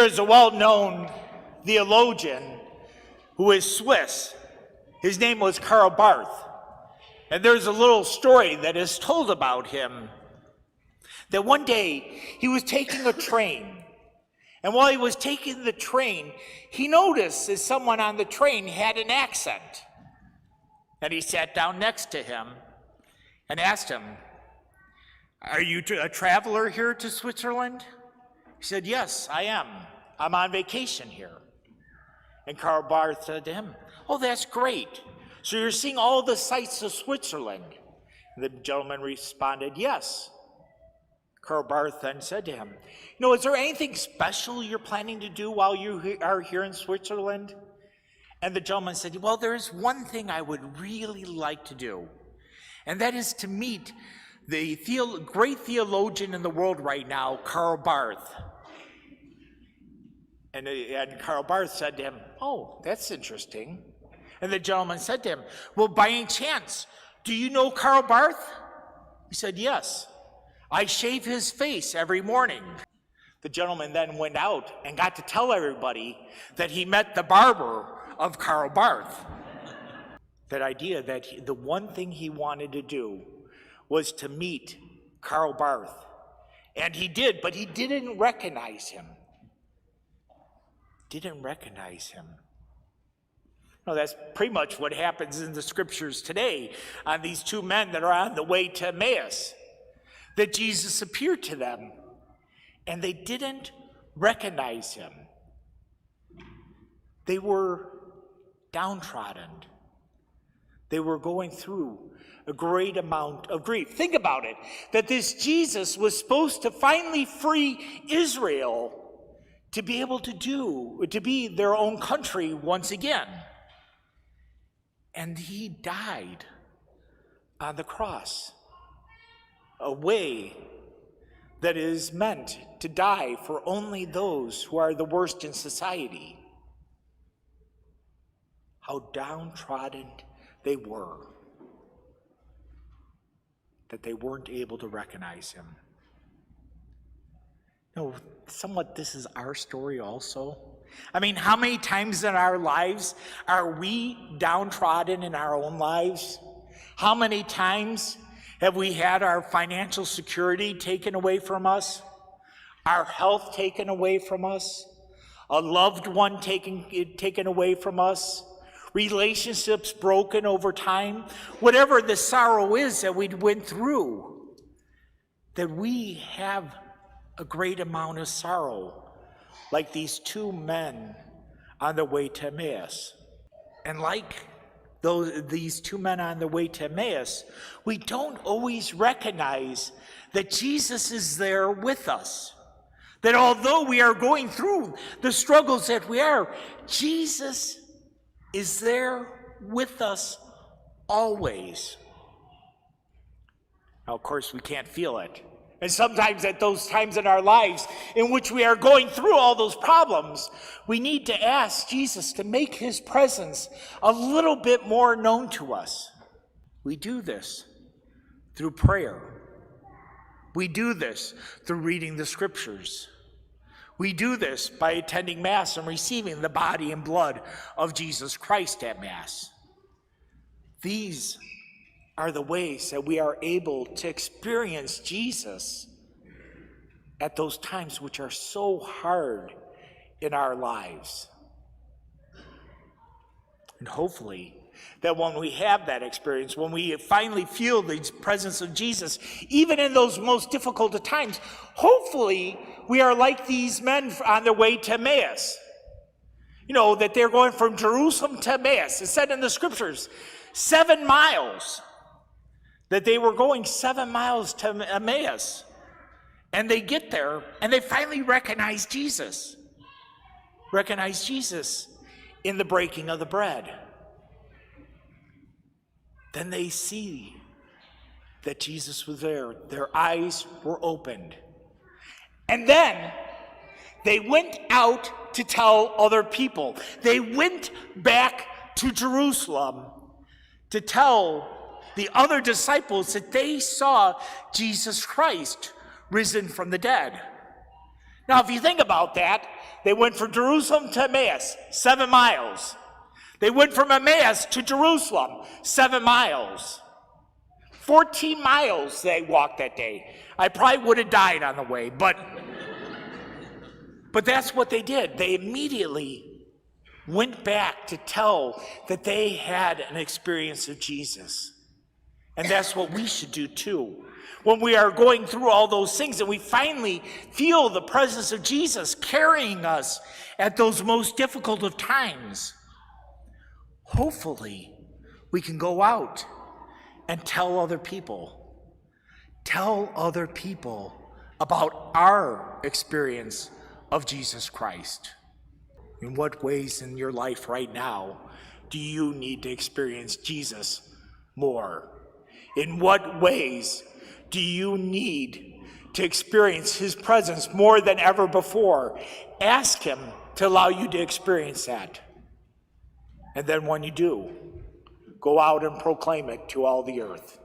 There's a well-known theologian who is Swiss. His name was Karl Barth. And there's a little story that is told about him, that one day he was taking a train. And while he was taking the train, he noticed that someone on the train had an accent. And he sat down next to him and asked him, "Are you a traveler here to Switzerland?" He said, "Yes, I am. I'm on vacation here." And Karl Barth said to him, "Oh, that's great. So you're seeing all the sights of Switzerland?" And the gentleman responded, "Yes." Karl Barth then said to him, "Is there anything special you're planning to do while you are here in Switzerland?" And the gentleman said, "Well, there's one thing I would really like to do, and that is to meet the great theologian in the world right now, Karl Barth." And Karl Barth said to him, "Oh, that's interesting." And the gentleman said to him, "Well, by any chance, do you know Karl Barth?" He said, "Yes. I shave his face every morning." The gentleman then went out and got to tell everybody that he met the barber of Karl Barth. That idea that the one thing he wanted to do was to meet Karl Barth. And he did, but he didn't recognize him. That's pretty much what happens in the scriptures today on these two men that are on the way to Emmaus. That Jesus appeared to them, and they didn't recognize him. They were downtrodden. They were going through a great amount of grief. Think about it, that this Jesus was supposed to finally free Israel to be able to be their own country once again. And he died on the cross, a way that is meant to die for only those who are the worst in society. How downtrodden they were, that they weren't able to recognize him. Somewhat this is our story also. How many times in our lives are we downtrodden in our own lives? How many times have we had our financial security taken away from us, our health taken away from us, a loved one taken away from us, relationships broken over time? Whatever the sorrow is that we went through, that we have a great amount of sorrow, like these two men on the way to Emmaus. And like these two men on the way to Emmaus, we don't always recognize that Jesus is there with us. That although we are going through the struggles that we are, Jesus is there with us always. Now, of course, we can't feel it. And sometimes at those times in our lives in which we are going through all those problems, we need to ask Jesus to make his presence a little bit more known to us. We do this through prayer. We do this through reading the scriptures. We do this by attending Mass and receiving the body and blood of Jesus Christ at Mass. These are the ways that we are able to experience Jesus at those times which are so hard in our lives. And hopefully that when we have that experience, when we finally feel the presence of Jesus, even in those most difficult of times, hopefully we are like these men on their way to Emmaus. That they're going from Jerusalem to Emmaus. It said in the scriptures, 7 miles. That they were going 7 miles to Emmaus. And they get there, and they finally recognize Jesus. Recognize Jesus in the breaking of the bread. Then they see that Jesus was there. Their eyes were opened. And then they went out to tell other people. They went back to Jerusalem to tell the other disciples that they saw Jesus Christ risen from the dead. Now, if you think about that, they went from Jerusalem to Emmaus, 7 miles. They went from Emmaus to Jerusalem, 7 miles. 14 miles they walked that day. I probably would have died on the way, but that's what they did. They immediately went back to tell that they had an experience of Jesus. And that's what we should do too. When we are going through all those things and we finally feel the presence of Jesus carrying us at those most difficult of times, hopefully we can go out and tell other people about our experience of Jesus Christ. In what ways in your life right now do you need to experience Jesus more? In what ways do you need to experience his presence more than ever before? Ask him to allow you to experience that. And then when you do, go out and proclaim it to all the earth.